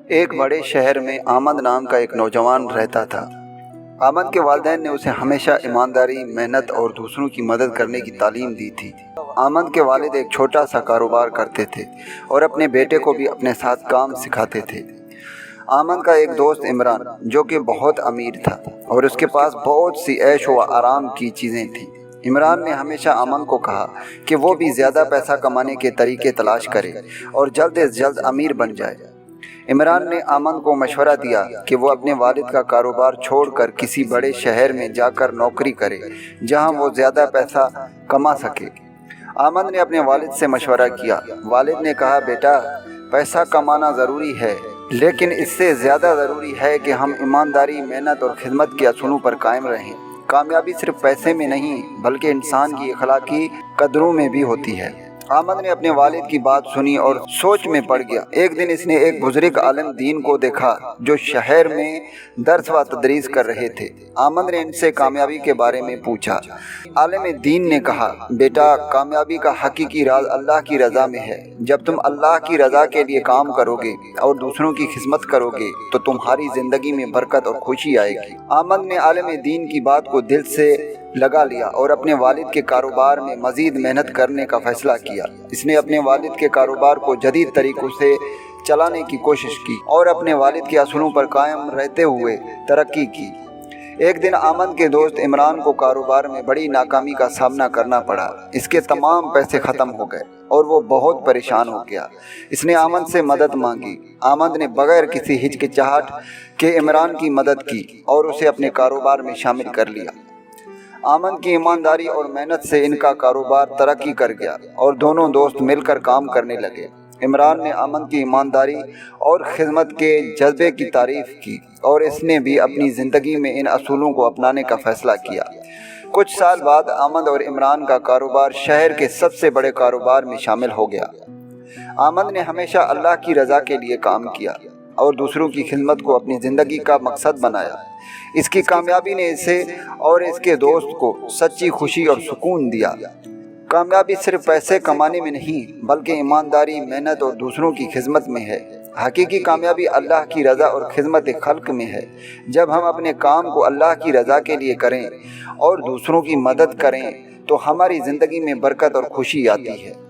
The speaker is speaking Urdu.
ایک بڑے شہر میں آمد نام کا ایک نوجوان رہتا تھا۔ آمد کے والدین نے اسے ہمیشہ ایمانداری، محنت اور دوسروں کی مدد کرنے کی تعلیم دی تھی۔ آمد کے والد ایک چھوٹا سا کاروبار کرتے تھے اور اپنے بیٹے کو بھی اپنے ساتھ کام سکھاتے تھے۔ آمد کا ایک دوست عمران جو کہ بہت امیر تھا اور اس کے پاس بہت سی عیش و آرام کی چیزیں تھیں۔ عمران نے ہمیشہ آمد کو کہا کہ وہ بھی زیادہ پیسہ کمانے کے طریقے تلاش کرے اور جلد از جلد امیر بن جائے۔ عمران نے آمد کو مشورہ دیا کہ وہ اپنے والد کا کاروبار چھوڑ کر کسی بڑے شہر میں جا کر نوکری کرے جہاں وہ زیادہ پیسہ کما سکے۔ آمد نے اپنے والد سے مشورہ کیا۔ والد نے کہا، بیٹا، پیسہ کمانا ضروری ہے، لیکن اس سے زیادہ ضروری ہے کہ ہم ایمانداری، محنت اور خدمت کے اصولوں پر قائم رہیں۔ کامیابی صرف پیسے میں نہیں بلکہ انسان کی اخلاقی قدروں میں بھی ہوتی ہے۔ آمد نے اپنے والد کی بات سنی اور سوچ میں پڑ گیا۔ ایک دن اس نے ایک بزرگ عالم دین کو دیکھا جو شہر میں درس و تدریس کر رہے تھے۔ آمد نے ان سے کامیابی کے بارے میں پوچھا۔ عالم دین نے کہا، بیٹا، کامیابی کا حقیقی راز اللہ کی رضا میں ہے۔ جب تم اللہ کی رضا کے لیے کام کرو گے اور دوسروں کی خدمت کرو گے تو تمہاری زندگی میں برکت اور خوشی آئے گی۔ آمد نے عالم دین کی بات کو دل سے لگا لیا اور اپنے والد کے کاروبار میں مزید محنت کرنے کا فیصلہ کیا۔ اس نے اپنے والد کے کاروبار کو جدید طریقوں سے چلانے کی کوشش کی اور اپنے والد کے اصولوں پر قائم رہتے ہوئے ترقی کی۔ ایک دن آمد کے دوست عمران کو کاروبار میں بڑی ناکامی کا سامنا کرنا پڑا۔ اس کے تمام پیسے ختم ہو گئے اور وہ بہت پریشان ہو گیا۔ اس نے آمد سے مدد مانگی۔ آمد نے بغیر کسی ہچکچاہٹ کے عمران کی مدد کی اور اسے اپنے کاروبار میں شامل کر لیا۔ آمد کی ایمانداری اور محنت سے ان کا کاروبار ترقی کر گیا اور دونوں دوست مل کر کام کرنے لگے۔ عمران نے آمد کی ایمانداری اور خدمت کے جذبے کی تعریف کی اور اس نے بھی اپنی زندگی میں ان اصولوں کو اپنانے کا فیصلہ کیا۔ کچھ سال بعد آمد اور عمران کا کاروبار شہر کے سب سے بڑے کاروبار میں شامل ہو گیا۔ آمد نے ہمیشہ اللہ کی رضا کے لیے کام کیا اور دوسروں کی خدمت کو اپنی زندگی کا مقصد بنایا۔ اس کی کامیابی نے اسے اور اس کے دوست کو سچی خوشی اور سکون دیا۔ کامیابی صرف پیسے کمانے میں نہیں بلکہ ایمانداری، محنت اور دوسروں کی خدمت میں ہے۔ حقیقی کامیابی اللہ کی رضا اور خدمت خلق میں ہے۔ جب ہم اپنے کام کو اللہ کی رضا کے لیے کریں اور دوسروں کی مدد کریں تو ہماری زندگی میں برکت اور خوشی آتی ہے۔